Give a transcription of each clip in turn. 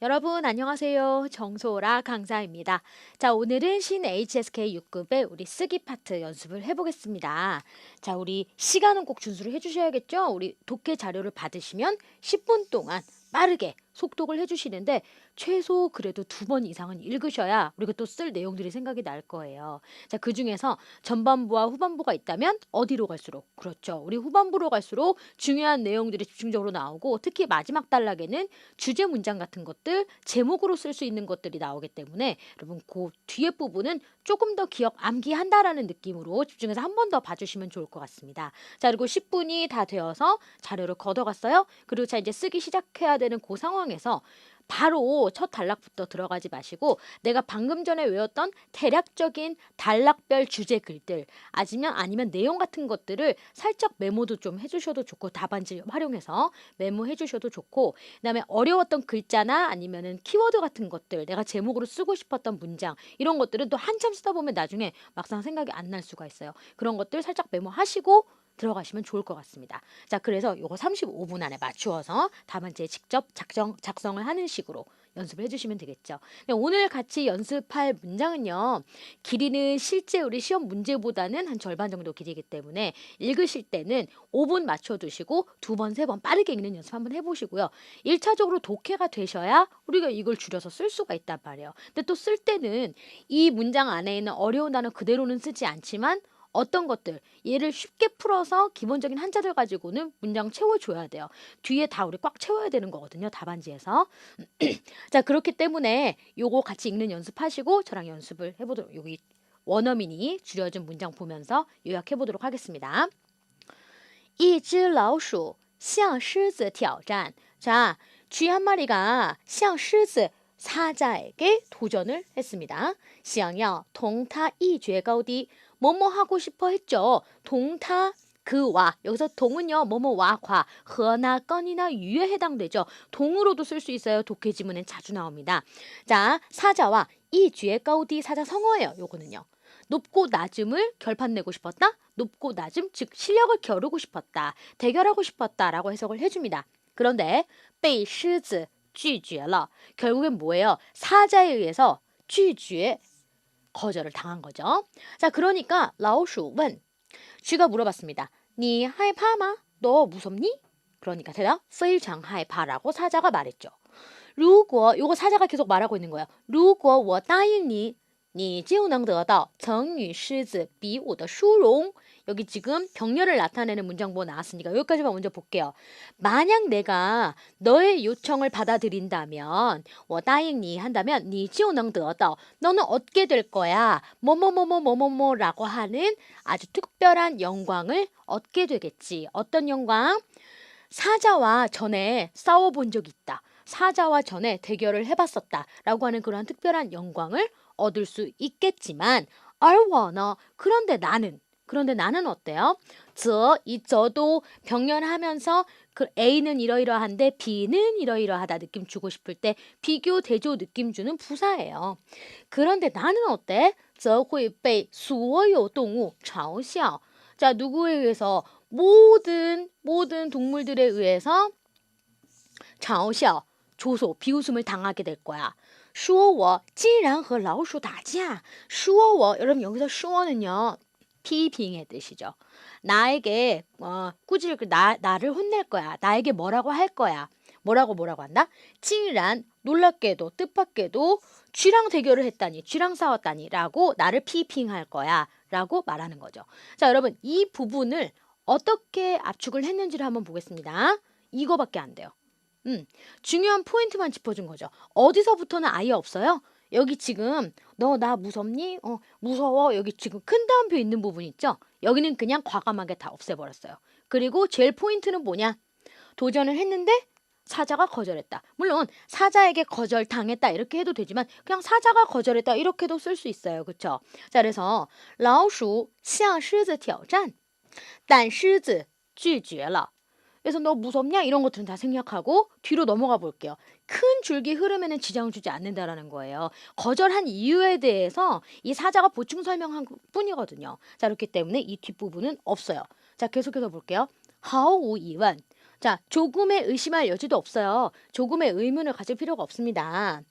여러분 안녕하세요. 정소라 강사입니다. 자, 오늘은 신 HSK 6급의 우리 쓰기 파트 연습을 해보겠습니다. 자, 우리 시간은 꼭 준수를 해주셔야겠죠? 우리 독해 자료를 받으시면 10분 동안 빠르게 속독을 해주시는데 최소 그래도 2번 이상은 읽으셔야 우리가 또 쓸 내용들이 생각이 날 거예요. 자, 그 중에서 전반부와 후반부가 있다면 어디로 갈수록? 그렇죠. 우리 후반부로 갈수록 중요한 내용들이 집중적으로 나오고 특히 마지막 단락에는 주제 문장 같은 것들, 제목으로 쓸 수 있는 것들이 나오기 때문에 여러분 그 뒤에 부분은 조금 더 기억 암기한다라는 느낌으로 집중해서 한 번 더 봐주시면 좋을 것 같습니다. 자, 그리고 10분이 다 되어서 자료를 걷어갔어요. 그리고 자 이제 쓰기 시작해야 되는 그 상황에서 바로 첫 단락부터 들어가지 마시고 내가 방금 전에 외웠던 대략적인 단락별 주제 글들 아니면 내용 같은 것들을 살짝 메모도 좀 해주셔도 좋고 답안지 활용해서 메모해 주셔도 좋고 그다음에 어려웠던 글자나 아니면은 키워드 같은 것들 내가 제목으로 쓰고 싶었던 문장 이런 것들은 또 한참 쓰다 보면 나중에 막상 생각이 안 날 수가 있어요. 그런 것들 살짝 메모하시고 들어가시면 좋을 것 같습니다. 자, 그래서 요거 35분 안에 맞추어서 답안지에 직접 작성을 하는 식으로 연습을 해주시면 되겠죠. 오늘 같이 연습할 문장은요. 길이는 실제 우리 시험 문제보다는 한 절반 정도 길이기 때문에 읽으실 때는 5분 맞춰두시고 2번, 3번 빠르게 읽는 연습 한번 해보시고요. 1차적으로 독해가 되셔야 우리가 이걸 줄여서 쓸 수가 있단 말이에요. 근데 또 쓸 때는 이 문장 안에 있는 어려운 단어 그대로는 쓰지 않지만 어떤 것들 얘를 쉽게 풀어서 기본적인 한자들 가지고는 문장 채워줘야 돼요. 뒤에 다 우리 꽉 채워야 되는 거거든요. 답안지에서. 자, 그렇기 때문에 요거 같이 읽는 연습하시고 저랑 연습을 해보도록 여기 원어민이 줄여준 문장 보면서 요약해보도록 하겠습니다. 一只老鼠向狮子挑战. 자, 쥐 한 마리가 向狮子 사자에게 도전을 했습니다. 想要同它一决高低. 뭐뭐 하고 싶어 했죠. 동타 그와 여기서 동은요 뭐뭐와 과 허나 건이나 유에 해당되죠. 동으로도 쓸 수 있어요. 독해 지문엔 자주 나옵니다. 자, 사자와 이쥐의 가우디 사자 성어예요. 요거는요. 높고 낮음을 결판 내고 싶었다. 높고 낮음 즉 실력을 겨루고 싶었다. 대결하고 싶었다라고 해석을 해줍니다. 그런데 被狮子拒绝了. 결국엔 뭐예요? 사자에 의해서 拒绝 거절을 당한 거죠. 자, 그러니까 라오鼠问 쥐가 물어봤습니다. 你害怕吗? 너 무섭니? 그러니까 대답 非常害怕라고 사자가 말했죠. 如果 요거 사자가 계속 말하고 있는 거예요. 如果我答应你你就能得到成语狮子比武的殊荣. 여기 지금 격려를 나타내는 문장보 나왔으니까 여기까지만 먼저 볼게요. 만약 내가 너의 요청을 받아들인다면 我答应你 한다면 你就能得到 너는 얻게 될 거야. 뭐뭐뭐뭐뭐뭐라고 하는 아주 특별한 영광을 얻게 되겠지. 어떤 영광? 사자와 전에 싸워본 적이 있다. 사자와 전에 대결을 해봤었다. 라고 하는 그러한 특별한 영광을 얻을 수 있겠지만 而我呢 그런데 나는 어때요? 이 저도 병렬하면서 그 A는 이러이러한데 B는 이러이러하다 느낌 주고 싶을 때 비교 대조 느낌 주는 부사예요. 그런데 나는 어때? 则会被所有动物嘲笑. 자, 누구에 의해서? 모든 동물들에 의해서 嘲笑, 조소, 비웃음을 당하게 될 거야. 说我竟然和老鼠打架. 여러분 여기서 说는요. 피빙의 뜻이죠. 나에게 나를 혼낼 거야. 나에게 뭐라고 할 거야. 뭐라고 한다? 竟然 놀랍게도 뜻밖에도 쥐랑 대결을 했다니 쥐랑 싸웠다니 라고 나를 피빙할 거야 라고 말하는 거죠. 자, 여러분 이 부분을 어떻게 압축을 했는지를 한번 보겠습니다. 이거밖에 안 돼요. 중요한 포인트만 짚어준 거죠. 어디서부터는 아예 없어요. 여기 지금 너 나 무섭니? 무서워. 여기 지금 큰 따옴표 있는 부분 있죠? 여기는 그냥 과감하게 다 없애버렸어요. 그리고 제일 포인트는 뭐냐? 도전을 했는데 사자가 거절했다. 물론 사자에게 거절당했다 이렇게 해도 되지만 그냥 사자가 거절했다 이렇게도 쓸 수 있어요. 그렇죠? 자, 그래서 老鼠向狮子挑战但狮子拒绝了. 그래서 너 무섭냐? 이런 것들은 다 생략하고 뒤로 넘어가 볼게요. 큰 줄기 흐름에는 지장을 주지 않는다라는 거예요. 거절한 이유에 대해서 이 사자가 보충 설명한 뿐이거든요. 자, 그렇기 때문에 이 뒷부분은 없어요. 자, 계속해서 볼게요. 毫无疑问 자, 조금의 의심할 여지도 없어요. 조금의 의문을 가질 필요가 없습니다.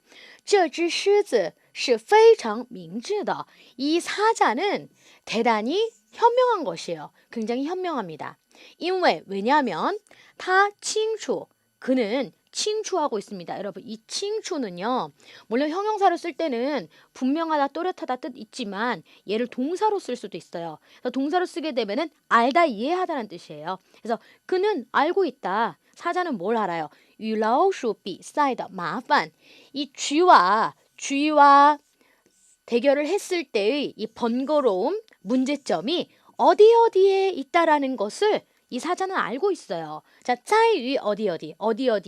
这只狮子是非常明智的. 이 사자는 대단히 현명한 것이에요. 굉장히 현명합니다. 因为 왜냐하면 他清楚 그는 칭추하고 있습니다. 여러분 이 칭추는요. 물론 형용사로 쓸 때는 분명하다 또렷하다 뜻 있지만 얘를 동사로 쓸 수도 있어요. 그래서 동사로 쓰게 되면은 알다 이해하다는 뜻이에요. 그래서 그는 알고 있다. 사자는 뭘 알아요? 与老鼠比赛的麻烦. 이 쥐와 대결을 했을 때의 이 번거로움, 문제점이 어디에 있다라는 것을 이 사자는 알고 있어요. 자, 在于어디에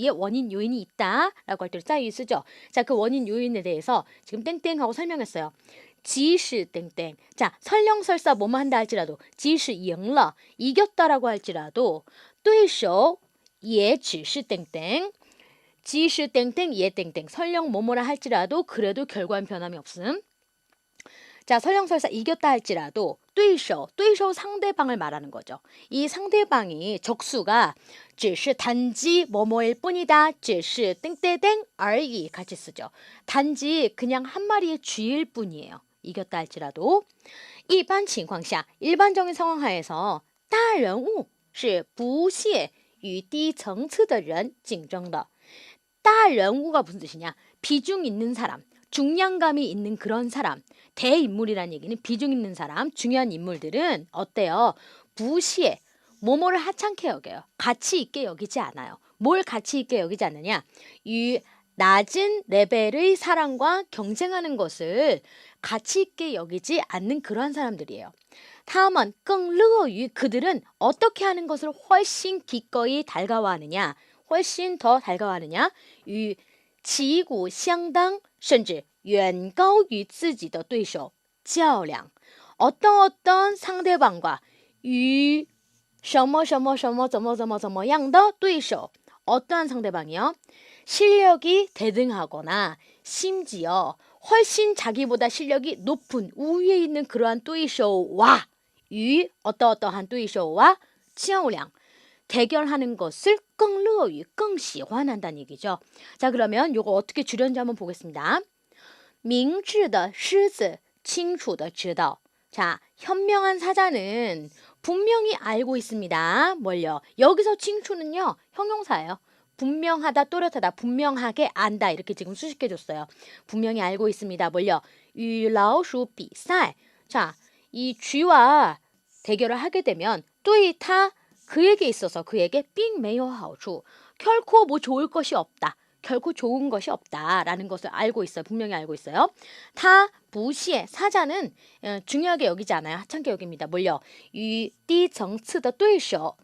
원인 요인이 있다라고 할 때로 在于 쓰죠. 자, 그 원인 요인에 대해서 지금 땡땡하고 설명했어요. 即使 땡땡. 자, 설령설사 뭐뭐 한다 할지라도 即使赢了 이겼다라고 할지라도 对手也只是 땡땡. 即使 땡땡 예 땡땡. 설령 뭐뭐라 할지라도 그래도 결과는 변함이 없음. 자, 설령설사 이겼다 할지라도 对手 상대방을 말하는 거죠. 이 상대방이 적수가 只是 단지 뭐뭐일 뿐이다. 只是 땡땡땡 而已 같이 쓰죠. 단지 그냥 한 마리의 쥐일 뿐이에요. 이겼다 할지라도. 一般情况下 일반적인 상황 하에서 大人物是不屑与低层次的人竞争的. 大人物가 무슨 뜻이냐? 비중 있는 사람. 중량감이 있는 그런 사람, 대인물이라는 얘기는 비중 있는 사람, 중요한 인물들은 어때요? 부시에 뭐뭐를 하찮게 여겨요. 가치 있게 여기지 않아요. 뭘 가치 있게 여기지 않느냐? 이 낮은 레벨의 사람과 경쟁하는 것을 가치 있게 여기지 않는 그러한 사람들이에요. 다음은 更乐于 그들은 어떻게 하는 것을 훨씬 기꺼이 달가워하느냐? 훨씬 더 달가워하느냐? 이 旗鼓相当甚至远高于自己的对手较量 어떤 상대방과 与什么什么什么怎么样的对手 어떠한 상대방이요? 실력이 대등하거나 심지어 훨씬 자기보다 실력이 높은 우위에 있는 그러한 对手와 与 어떠한 对手와 较量 대결하는 것을 更乐于, 更喜欢한다는 얘기죠. 자, 그러면 요거 어떻게 줄였는지 한번 보겠습니다. 明智的狮子清楚地知道. 자, 현명한 사자는 분명히 알고 있습니다. 뭘요? 여기서 칭추는요, 형용사예요. 분명하다, 또렷하다, 분명하게 안다 이렇게 지금 수식해줬어요. 분명히 알고 있습니다. 뭘요? 与老鼠比赛. 자, 이 쥐와 대결을 하게 되면 对他 그에게 있어서 그에게 并没有好处 결코 뭐 좋을 것이 없다. 결코 좋은 것이 없다라는 것을 알고 있어요. 분명히 알고 있어요. 타 부시에 사자는 중요하게 여기지 않아요. 하찮게 여깁니다. 뭘요? 与低层次的对手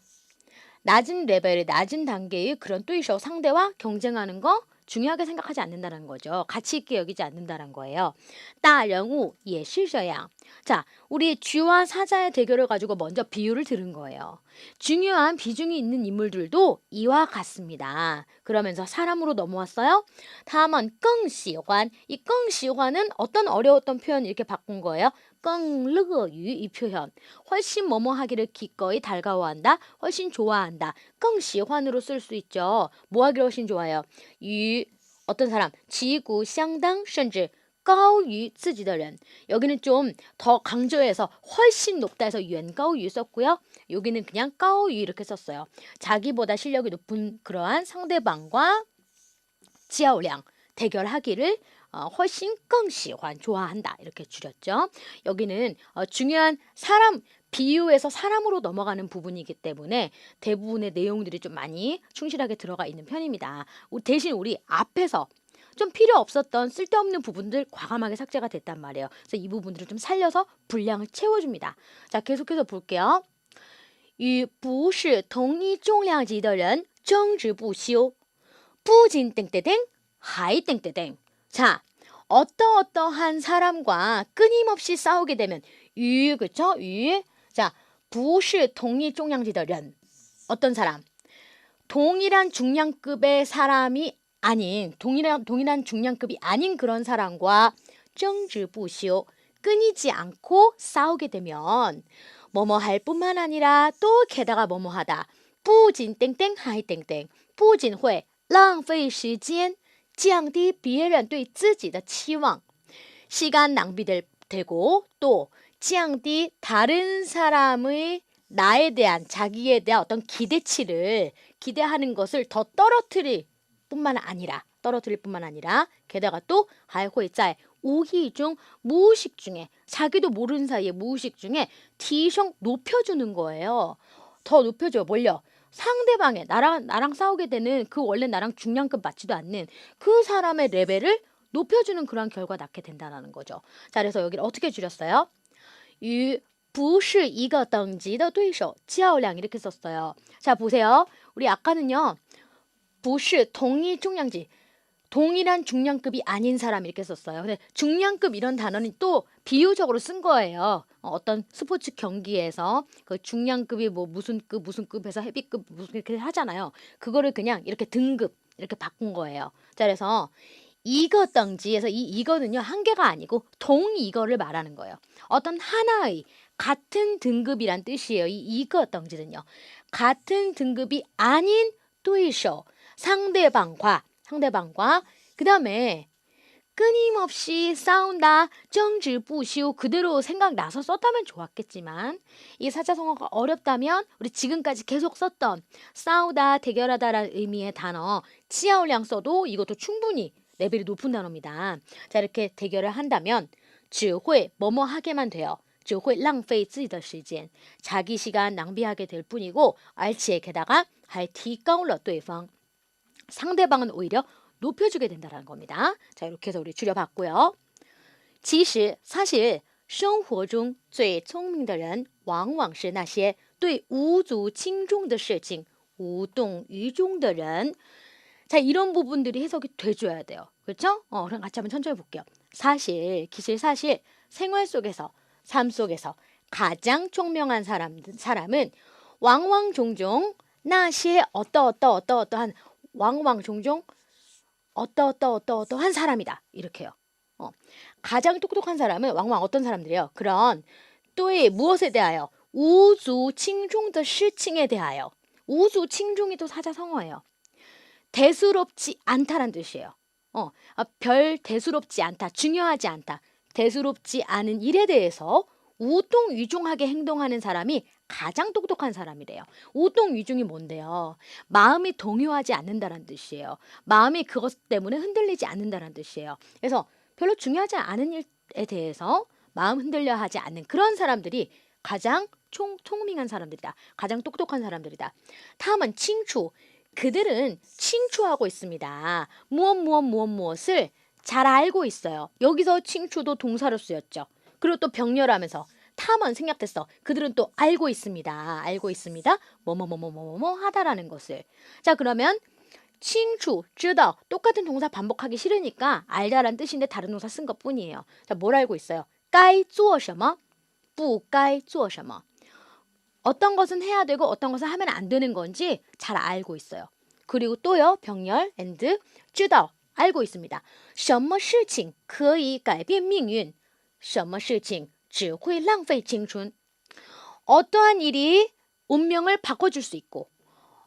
낮은 레벨의 낮은 단계의 그런 对手 상대와 경쟁하는 거 중요하게 생각하지 않는다는 거죠. 가치 있게 여기지 않는다는 거예요. 大人物也是这样. 자, 우리 쥐와 사자의 대결을 가지고 먼저 비유를 들은 거예요. 중요한 비중이 있는 인물들도 이와 같습니다. 그러면서 사람으로 넘어왔어요. 다음은 更喜欢. 이 更喜欢은 어떤 어려웠던 표현 이렇게 바꾼 거예요. 更乐于 이 표현. 훨씬 뭐뭐 하기를 기꺼이 달가워한다. 훨씬 좋아한다. 更喜欢으로 쓸 수 있죠. 뭐 하기를 훨씬 좋아해요. 与 어떤 사람 旗鼓相当甚至 高于自己的人 여기는 좀 더 강조해서 훨씬 높다 해서 远高于 썼고요. 여기는 그냥 高于 이렇게 썼어요. 자기보다 실력이 높은 그러한 상대방과 较量 대결하기를 훨씬 更喜欢 좋아한다 이렇게 줄였죠. 여기는 중요한 사람 비유에서 사람으로 넘어가는 부분이기 때문에 대부분의 내용들이 좀 많이 충실하게 들어가 있는 편입니다. 대신 우리 앞에서 좀 필요 없었던 쓸데없는 부분들 과감하게 삭제가 됐단 말이에요. 그래서 이 부분들을 좀 살려서 분량을 채워줍니다. 자, 계속해서 볼게요. 与不是同一重量级的人争执不休不仅 땡땡땡 还 땡땡땡. 자, 어떠한 사람과 끊임없이 싸우게 되면 与 그쵸? 与 자, 不是同一重量级的人 어떤 사람? 동일한 중량급의 사람이 아닌 동일한 중량급이 아닌 그런 사람과 争执不休 끊이지 않고 싸우게 되면 뭐뭐 할 뿐만 아니라 또 게다가 뭐뭐 하다 不仅땡땡还땡땡不仅会浪费时间降低别人对自己的期望시간 낭비되고 또降低 다른 사람의 나에 대한 자기에 대한 어떤 기대치를 기대하는 것을 더 떨어뜨릴 뿐만 아니라 게다가 또还会在 无意중 무의식 중에 자기도 모르는 사이에 무의식 중에提升 높여주는 거예요. 더 높여줘요. 뭘요? 상대방의 나랑 싸우게 되는 그 원래 나랑 중량급 맞지도 않는 그 사람의 레벨을 높여주는 그런 결과 낳게 된다는 거죠. 자, 그래서 여기를 어떻게 줄였어요? 与不是一个等级的对手较量 이렇게 썼어요. 자, 보세요. 우리 아까는요. 不是 동일 중량级동일한 중량급이 아닌 사람 이렇게 썼어요. 근데 중량급 이런 단어는 또 비유적으로 쓴 거예요. 어떤 스포츠 경기에서 그 중량급이 뭐 무슨 급 해서 헤비급 무슨 이렇게 하잖아요. 그거를 그냥 이렇게 등급 이렇게 바꾼 거예요. 자, 그래서 이거 덩지에서 이거는요 한계가 아니고 이거를 말하는 거예요. 어떤 하나의 같은 등급이란 뜻이에요. 이거 덩지는요 같은 등급이 아닌 对手 상대방과 그 다음에 끊임없이 싸운다, 정질부시우 그대로 생각나서 썼다면 좋았겠지만 이 사자성어가 어렵다면 우리 지금까지 계속 썼던 싸우다, 대결하다라는 의미의 단어 치아올량 써도 이것도 충분히 레벨이 높은 단어입니다. 자, 이렇게 대결을 한다면 只会 뭐뭐 하게만 돼요. 只会浪费自己的时间 자기 시간 낭비하게 될 뿐이고 而且 게다가 还提高了对方 상대방은 오히려 높여주게 된다는 겁니다. 자, 이렇게 해서 우리 줄여봤고요. 其实 사실 生活中最聪明的人往往是那些对无足轻重的事情无动于衷的人 자, 이런 부분들이 해석이 돼줘야 돼요. 그렇죠? 그럼 같이 한번 천천히 볼게요. 사실 생활 속에서 삶 속에서 가장 총명한 사람은 왕왕 종종 나시에 어떠한 왕왕 종종 어떠한 사람이다. 이렇게요. 가장 똑똑한 사람은 왕왕 어떤 사람들이에요? 그런 또의 무엇에 대하여? 우주 칭종의 시칭에 대하여. 우주 칭종이 또 사자성어예요. 대수롭지 않다란 뜻이에요. 별 대수롭지 않다, 중요하지 않다. 대수롭지 않은 일에 대해서 우동위중하게 행동하는 사람이 가장 똑똑한 사람이래요. 우동위중이 뭔데요? 마음이 동요하지 않는다는 뜻이에요. 마음이 그것 때문에 흔들리지 않는다는 뜻이에요. 그래서 별로 중요하지 않은 일에 대해서 마음 흔들려 하지 않는 그런 사람들이 가장 총명한 사람들이다. 가장 똑똑한 사람들이다. 다음은 칭추. 그들은 칭추하고 있습니다. 무엇을 잘 알고 있어요. 여기서 칭추도 동사로 쓰였죠. 그리고 또 병렬하면서 탐은 생략됐어. 그들은 또 알고 있습니다. 뭐뭐 하다라는 것을. 자, 그러면 칭추, 知道 똑같은 동사 반복하기 싫으니까 알다라는 뜻인데 다른 동사 쓴 것뿐이에요. 자, 뭘 알고 있어요? 该做什么不该做什么 어떤 것은 해야 되고 어떤 것은 하면 안 되는 건지 잘 알고 있어요. 그리고 또요. 병렬 and 知道 알고 있습니다. 什么事情可以改变命运什么事情只会浪费青春 어떠한 일이 운명을 바꿔줄 수 있고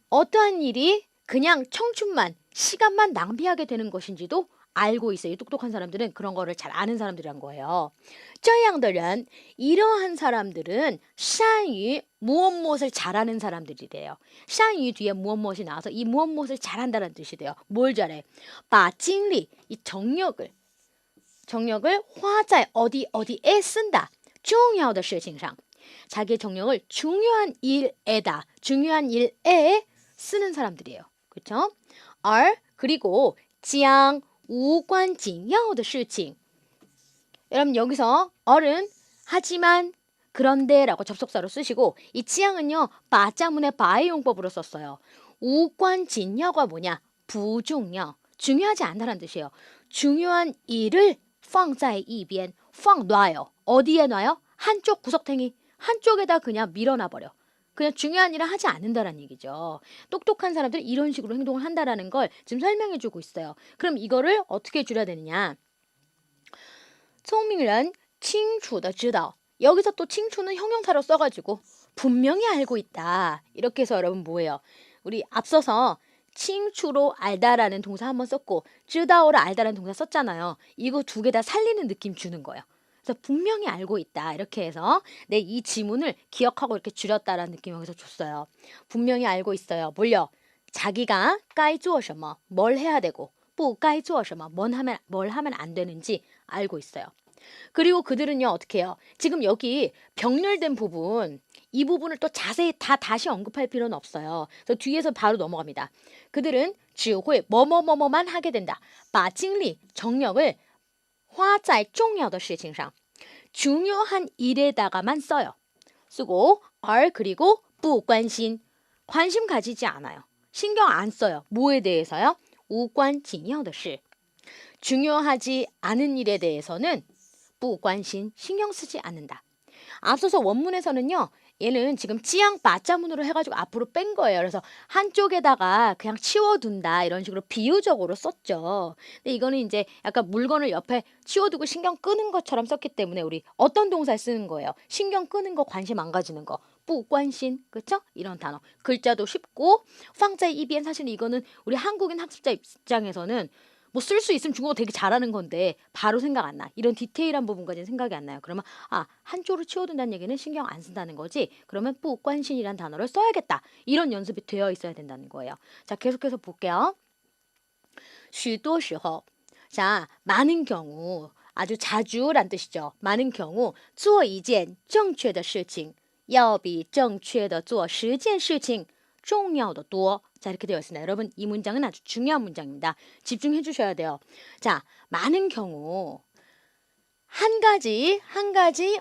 어떠한 일이 그냥 청춘만 시간만 낭비하게 되는 것인지도 알고 있어요. 똑똑한 사람들은 그런 거를 잘 아는 사람들이란 거예요. 这样的人 이러한 사람들은 善于 무엇을 잘하는 사람들이래요. 善于 뒤에 무엇이 나와서 이 무엇을 잘한다는 뜻이 돼요. 뭘 잘해? 把精力 이 정력을 花在 어디에 쓴다. 重要的事情上 자기의 정력을 중요한 일에다. 중요한 일에 쓰는 사람들이에요. 그렇죠? 그리고 将 无关紧要的事情 여러분 여기서 얼은 하지만 그런데 라고 접속사로 쓰시고 이 지향은요 바자문의 바의 용법으로 썼어요. 우관진여가 뭐냐? 부중여 중요하지 않다는 뜻이에요. 중요한 일을 放在一边 놔요. 어디에 놔요? 한쪽 구석탱이 한쪽에다 그냥 밀어놔버려. 그냥 중요한 일을 하지 않는다는 얘기죠. 똑똑한 사람들은 이런 식으로 행동을 한다라는 걸 지금 설명해주고 있어요. 그럼 이거를 어떻게 줄여야 되느냐? 聪明人清楚地知道 여기서 또 칭추는 형용사로 써가지고 분명히 알고 있다. 이렇게 해서 여러분 뭐예요? 우리 앞서서 칭추로 알다라는 동사 한번 썼고 쯔다오로 알다라는 동사 썼잖아요. 이거 두 개 다 살리는 느낌 주는 거예요. 그래서 분명히 알고 있다. 이렇게 해서 이 지문을 기억하고 이렇게 줄였다라는 느낌 여기서 줬어요. 분명히 알고 있어요. 뭘요? 자기가 该做什么, 뭘 해야 되고 不该做什么, 뭘 하면 안 되는지 알고 있어요. 그리고 그들은요, 어떻게 해요? 지금 여기 병렬된 부분, 이 부분을 또 자세히 다시 언급할 필요는 없어요. 그래서 뒤에서 바로 넘어갑니다. 그들은 只会 뭐뭐뭐뭐만 하게 된다. 把精力, 정력을 花在重要的事情上. 중요한 일에다가만 써요. 쓰고 而 그리고 不关心, 관심 가지지 않아요. 신경 안 써요. 뭐에 대해서요? 无关紧要的事. 중요하지 않은 일에 대해서는 不关心, 신경 쓰지 않는다. 앞서서 원문에서는요. 얘는 지금 찌양 바자문으로 해가지고 앞으로 뺀 거예요. 그래서 한쪽에다가 그냥 치워둔다 이런 식으로 비유적으로 썼죠. 근데 이거는 이제 약간 물건을 옆에 치워두고 신경 끄는 것처럼 썼기 때문에 우리 어떤 동사에 쓰는 거예요? 신경 끄는 거, 관심 안 가지는 거. 不关心, 그렇죠? 이런 단어. 글자도 쉽고 放在一边 사실 이거는 우리 한국인 학습자 입장에서는 뭐 쓸 수 있으면 중국어 되게 잘하는 건데 바로 생각 안 나. 이런 디테일한 부분까지는 생각이 안 나요. 그러면 한쪽으로 치워둔다는 얘기는 신경 안 쓴다는 거지. 그러면 不关心이란 단어를 써야겠다. 이런 연습이 되어 있어야 된다는 거예요. 자, 계속해서 볼게요. 许多时候, 자, 많은 경우, 아주 자주란 뜻이죠. 많은 경우 做一件正确的事情要比正确的做10件事情重要的多. 자, 이렇게 되어 있습니다. 여러분, 이 문장은 아주 중요한 문장입니다. 집중해 주셔야 돼요. 자, 많은 경우 한 가지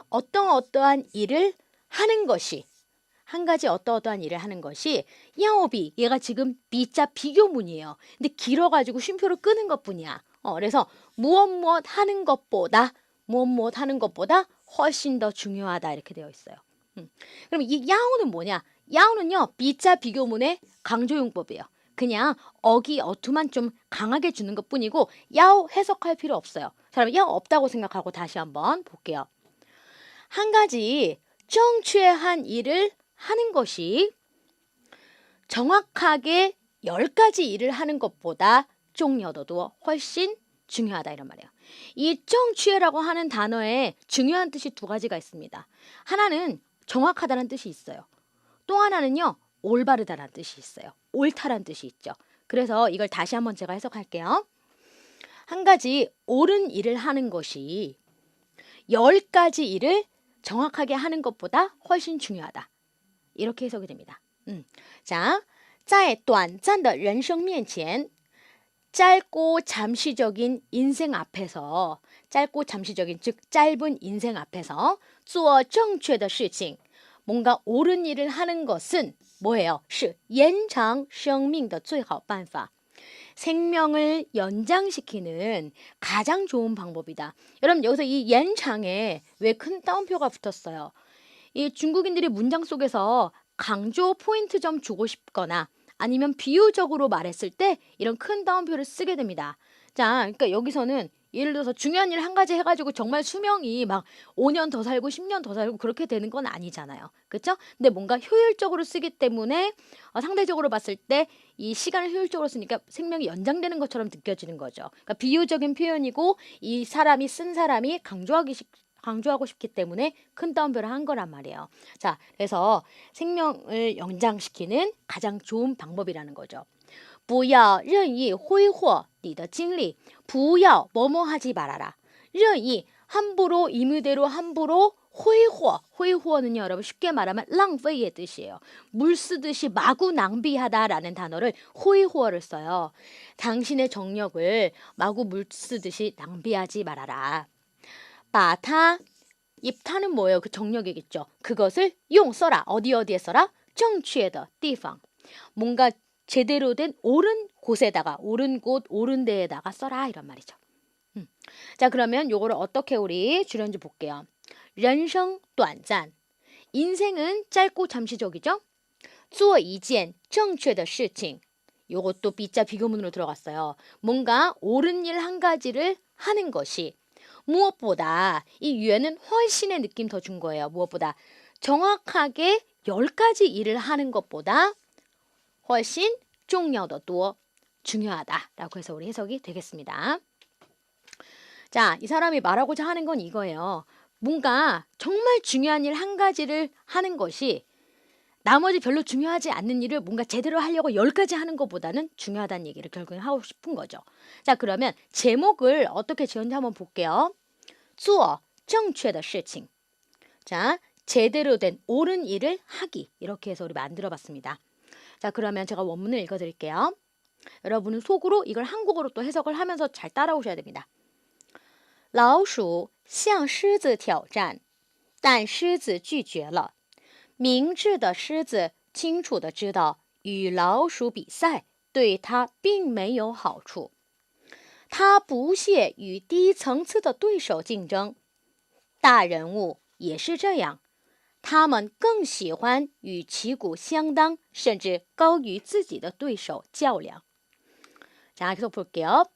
어떠한 일을 하는 것이 한 가지 어떠한 일을 하는 것이 야오비, 얘가 지금 비자 비교문이에요. 근데 길어가지고 쉼표를 끄는 것뿐이야. 그래서 무엇 하는 것보다 훨씬 더 중요하다 이렇게 되어 있어요. 그럼 이 야오는 뭐냐? 야오는요, 비자 비교문의 강조용법이에요. 그냥 어기 어투만 좀 강하게 주는 것 뿐이고 야오 해석할 필요 없어요. 자, 그럼 야오 없다고 생각하고 다시 한번 볼게요. 한 가지 정취한 일을 하는 것이 정확하게 10가지 일을 하는 것보다 종여도도 훨씬 중요하다 이런 말이에요. 이 정취라고 하는 단어에 중요한 뜻이 두 가지가 있습니다. 하나는 정확하다는 뜻이 있어요. 또 하나는요, 올바르다라는 뜻이 있어요. 옳다라는 뜻이 있죠. 그래서 이걸 다시 한번 제가 해석할게요. 한 가지 옳은 일을 하는 것이 10가지 일을 정확하게 하는 것보다 훨씬 중요하다. 이렇게 해석이 됩니다. 자, 在短暂的人生面前 짧고 잠시적인 인생 앞에서 짧고 잠시적인 즉 짧은 인생 앞에서 做正确的事情 뭔가 옳은 일을 하는 것은 뭐예요? 是延长生命的最好办法. 생명을 연장시키는 가장 좋은 방법이다. 여러분 여기서 이 연장에 왜 큰 따옴표가 붙었어요? 이 중국인들이 문장 속에서 강조 포인트 좀 주고 싶거나 아니면 비유적으로 말했을 때 이런 큰 따옴표를 쓰게 됩니다. 자, 그러니까 여기서는 예를 들어서 중요한 일 한 가지 해가지고 정말 수명이 막 5년 더 살고 10년 더 살고 그렇게 되는 건 아니잖아요. 그렇죠? 근데 뭔가 효율적으로 쓰기 때문에 상대적으로 봤을 때 이 시간을 효율적으로 쓰니까 생명이 연장되는 것처럼 느껴지는 거죠. 그러니까 비유적인 표현이고 이 사람이 쓴 사람이 강조하고 싶기 때문에 큰 따옴표를 한 거란 말이에요. 자, 그래서 생명을 연장시키는 가장 좋은 방법이라는 거죠. 不要任意挥霍你的精力不要뭐뭐 하지 말아라. 任意 함부로 임의대로 함부로 挥霍 挥霍는요 여러분 쉽게 말하면 浪费의 뜻이에요. 물 쓰듯이 마구 낭비하다라는 단어를 挥霍를 써요. 당신의 정력을 마구 물 쓰듯이 낭비하지 말아라. 把它 입타는 뭐예요? 그 정력이겠죠. 그것을 用 써라. 어디에 써라? 正确的地方 뭔가 제대로 된 옳은 곳에다가 옳은 곳, 옳은 데에다가 써라 이런 말이죠. 자, 그러면 요거를 어떻게 우리 줄였는지 볼게요. 人生短暂 인생은 짧고 잠시적이죠. 做一件正确的事情 요것도 비자 비교문으로 들어갔어요. 뭔가 옳은 일 한 가지를 하는 것이 무엇보다 이 유에는 훨씬의 느낌 더 준 거예요. 무엇보다 정확하게 10가지 일을 하는 것보다 훨씬 重要的多 중요하다라고 해서 우리 해석이 되겠습니다. 자, 이 사람이 말하고자 하는 건 이거예요. 뭔가 정말 중요한 일 한 가지를 하는 것이 나머지 별로 중요하지 않는 일을 뭔가 제대로 하려고 10가지 하는 것보다는 중요하다는 얘기를 결국엔 하고 싶은 거죠. 자, 그러면 제목을 어떻게 지었는지 한번 볼게요. 做正确的事情. 자, 제대로 된 옳은 일을 하기. 이렇게 해서 우리 만들어 봤습니다. 자, 그러면 제가 원문을 읽어드릴게요. 여러분은 속으로 이걸 한국어로 또 해석을 하면서 잘 따라오셔야 됩니다. 老鼠向狮子挑战，但狮子拒绝了。明智的狮子清楚地知道，与老鼠比赛对它并没有好处。它不屑与低层次的对手竞争。大人物也是这样，他们更喜欢与旗鼓相当，甚至高于自己的对手较量。 자, 계속 볼게요.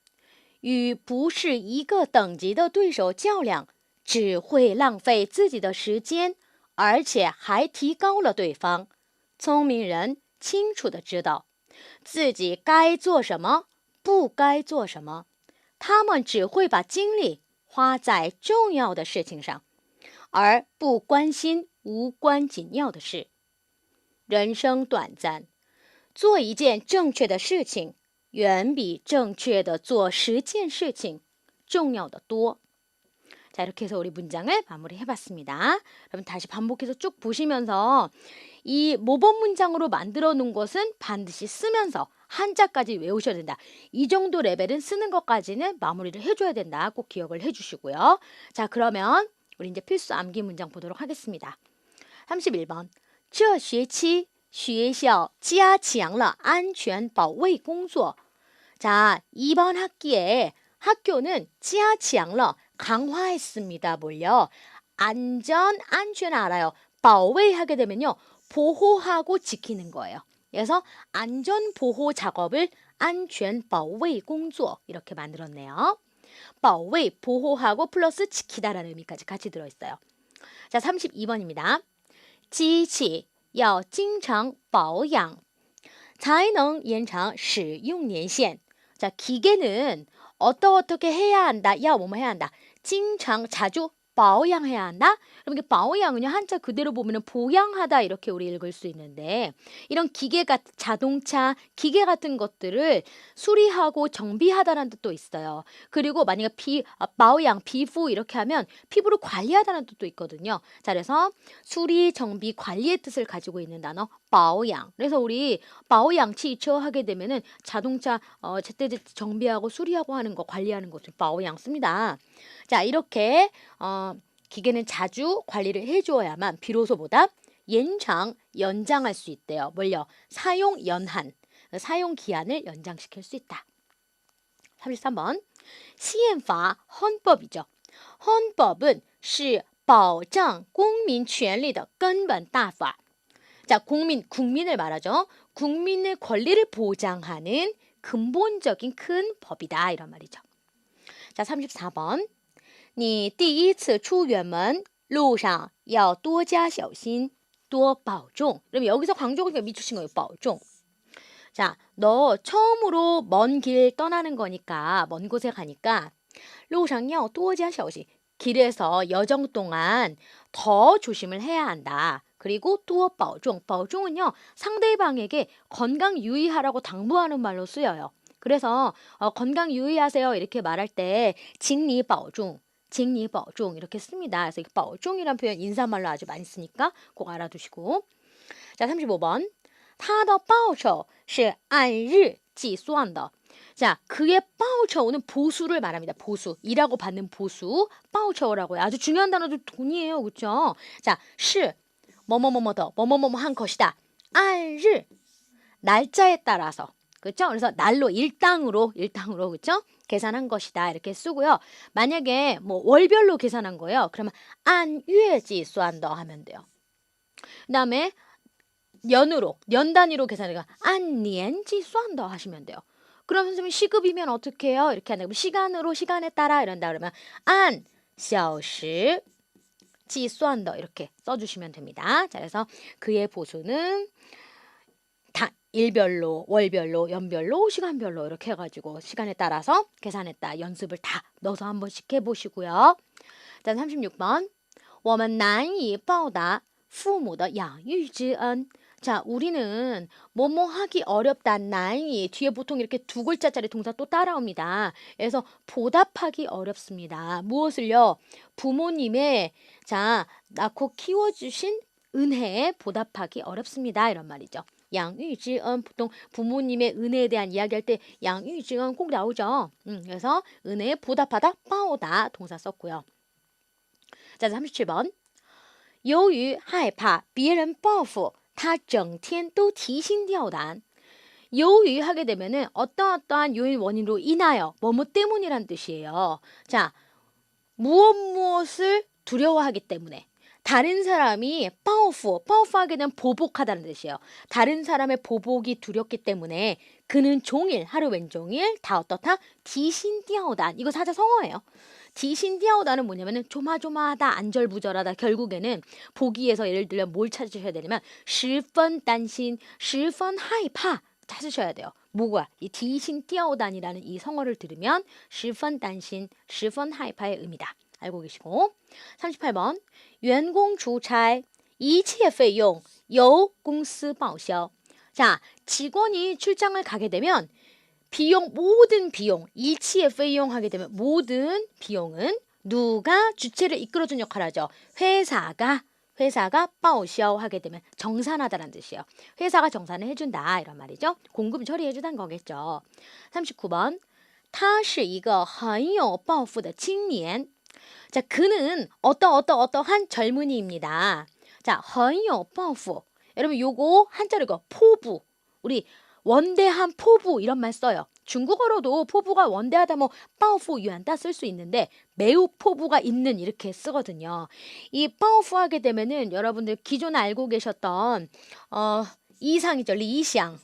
与不是一个等级的对手较量，只会浪费自己的时间，而且还提高了对方。聪明人清楚地知道自己该做什么，不该做什么。他们只会把精力花在重要的事情上，而不关心无关紧要的事。人生短暂，做一件正确的事情远比正确的做10件事情重要的多. 자, 이렇게 해서 우리 문장을 마무리해봤습니다. 그럼 다시 반복해서 쭉 보시면서 이 모범 문장으로 만들어 놓은 것은 반드시 쓰면서 한자까지 외우셔야 된다. 이 정도 레벨은 쓰는 것까지는 마무리를 해줘야 된다. 꼭 기억을 해주시고요. 자, 그러면 우리 이제 필수 암기 문장 보도록 하겠습니다. 31번. 这学期学校加强了安全保卫工作. 자, 이번 학기에 학교는 加强了 강화했습니다. 뭘요? 안전, 안全알아요.保卫하게 되면요. 보호하고 지키는 거예요. 그래서 안전 보호 작업을 安全保卫工作 이렇게 만들었네요. 保卫 보호하고 플러스 지키다라는 의미까지 같이 들어있어요. 자, 32번입니다. 机器要经常保养才能延长使用年限. 자, 기계는 어떻게 해야 한다. 야, 뭐뭐 해야 한다. 经常 자주 保养 해야 한다. 그럼 이게 保养은 한자 그대로 보면은 보양하다 이렇게 우리 읽을 수 있는데 이런 기계 같은 자동차, 기계 같은 것들을 수리하고 정비하다라는 뜻도 있어요. 그리고 만약에 保养 피부 이렇게 하면 피부를 관리하다는 뜻도 있거든요. 자, 그래서 수리, 정비, 관리의 뜻을 가지고 있는 단어 保养. 그래서 우리 保养汽车 하게 되면은 자동차 제때제때 정비하고 수리하고 하는 거, 관리하는 거 좀 保养 씁니다. 자, 이렇게 기계는 자주 관리를 해줘야만 비로소보다 연장, 연장할 수 있대요. 뭘요? 사용 연한, 사용 기한을 연장시킬 수 있다. 33번. 宪法 헌법이죠. 헌법은 是保障公民权利的根本大法. 자, 국민을 말하죠. 국민의 권리를 보장하는 근본적인 큰 법이다. 이런 말이죠. 자, 34번. 你第一次出远门路上要多加小心多保重. 그럼 여기서 강조가 미주신 거예요. 保重. 자, 너 처음으로 먼 길 떠나는 거니까 먼 곳에 가니까 路上要多加小心. 길에서 여정 동안 더 조심을 해야 한다. 그리고 또 保重. 保重은요. 상대방에게 건강 유의하라고 당부하는 말로 쓰여요. 그래서 건강 유의하세요. 이렇게 말할 때 请你保重. 请你保重 이렇게 씁니다. 그래서 이 保重이란 표현 인사말로 아주 많이 쓰니까 꼭 알아두시고. 자, 35번. 他的报酬是按日计算的. 자, 그의 报酬는 보수를 말합니다. 보수. 일하고 받는 보수. 报酬라고요. 아주 중요한 단어도 돈이에요. 그렇죠? 자, 是 뭐뭐뭐뭐 더 뭐뭐뭐뭐 한 것이다. 按日 날짜에 따라서. 그렇죠? 그래서 날로 일당으로 그렇죠? 계산한 것이다 이렇게 쓰고요. 만약에 뭐 월별로 계산한 거예요. 그러면 按月计算的 하면 돼요. 그다음에 연으로 년 단위로 계산하니까 按年计算的 하시면 돼요. 그럼 선생님 시급이면 어떻게 해요? 이렇게 한다. 시간으로 시간에 따라 이런다 그러면 按小时计算的이렇게 써주시면 됩니다. 자, 그래서 그의 보수는 일별로, 월별로, 연별로, 시간별로 이렇게 해가지고 시간에 따라서 계산했다. 연습을 다 넣어서 한 번씩 해보시고요. 자, 36번. 我们难以报答父母的养育之恩. 자, 우리는 뭐뭐 하기 어렵다. 난이 뒤에 보통 이렇게 두 글자짜리 동사 또 따라옵니다. 그래서 보답하기 어렵습니다. 무엇을요? 부모님의 자, 낳고 키워주신 은혜에 보답하기 어렵습니다. 이런 말이죠. 양유지은 보통 부모님의 은혜에 대한 이야기할 때 양유지은 꼭 나오죠. 그래서 은혜에 보답하다, 빠오다 동사 썼고요. 자, 37번. 由于害怕别人报复他整天都提心吊胆. 由于 하게 되면은 어떠한 요인 원인으로 인하여 뭐뭐 때문이란 뜻이에요. 자, 무엇을 두려워하기 때문에 다른 사람이 빠오하게 되면 보복하다는 뜻이에요. 다른 사람의 보복이 두렵기 때문에 그는 종일 하루 왼종일 다 어떻다? 디신디아오단. 이거 사자 성어예요. 디신디아오다는 뭐냐면은 조마조마하다, 안절부절하다. 결국에는 보기에서 예를 들면 뭘 찾으셔야 되냐면 十分担心, 十分害怕 찾으셔야 돼요. 뭐가? 이 디신디아오단이라는 이 성어를 들으면 十分担心, 十分害怕의 의미다. 알고 계시고. 38번. 员工出差一切费用由公司报销. 자, 직원이 출장을 가게 되면 모든 비용, 일치의费用 하게 되면 모든 비용은 누가 주체를 이끌어준 역할을 하죠. 회사가 빠오셔 하게 되면 정산하다라는 뜻이에요. 회사가 정산을 해준다 이런 말이죠. 공금 처리해주다는 거겠죠. 39번. 他是一个很有抱负的青年. 자, 그는 어떠한 젊은이입니다. 자, 很有抱负. 여러분 요거 한자로 이거 포부. 우리 원대한 포부 이런 말 써요. 중국어로도 포부가 원대하다 뭐 빠오푸 유한다 쓸 수 있는데 매우 포부가 있는 이렇게 쓰거든요. 이 빠오푸 하게 되면은 여러분들 기존에 알고 계셨던 이상이죠. 리샹.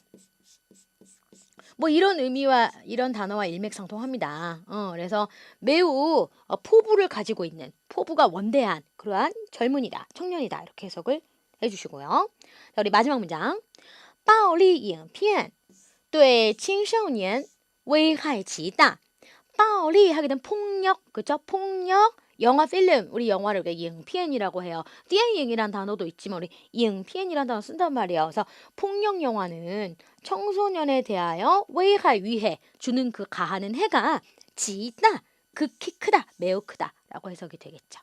뭐 이런 의미와 이런 단어와 일맥상통합니다. 그래서 매우 포부를 가지고 있는 포부가 원대한 그러한 젊은이다, 청년이다 이렇게 해석을 해주시고요. 자, 우리 마지막 문장. 暴力影片对青少年危害极大. 暴力 하게 되면 폭력, 그죠? 폭력, 영화, 필름, 우리 영화를影片이라고 해요. 电影이란 단어도 있지만 우리 影片이란 단어 쓴단 말이에요. 그래서 폭력 영화는 청소년에 대하여 위해 주는 그 가하는 해가 지다, 극히 크다, 매우 크다라고 해석이 되겠죠.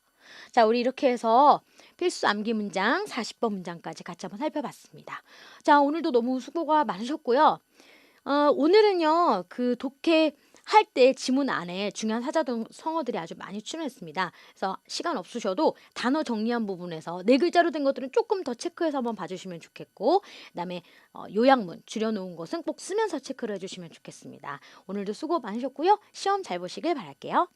자, 우리 이렇게 해서 필수 암기 문장 40번 문장까지 같이 한번 살펴봤습니다. 자, 오늘도 너무 수고가 많으셨고요. 오늘은요, 그 독해 할 때 지문 안에 중요한 사자동 성어들이 아주 많이 출연했습니다. 그래서 시간 없으셔도 단어 정리한 부분에서 네 글자로 된 것들은 조금 더 체크해서 한번 봐주시면 좋겠고, 그다음에 요약문 줄여놓은 것은 꼭 쓰면서 체크를 해주시면 좋겠습니다. 오늘도 수고 많으셨고요. 시험 잘 보시길 바랄게요.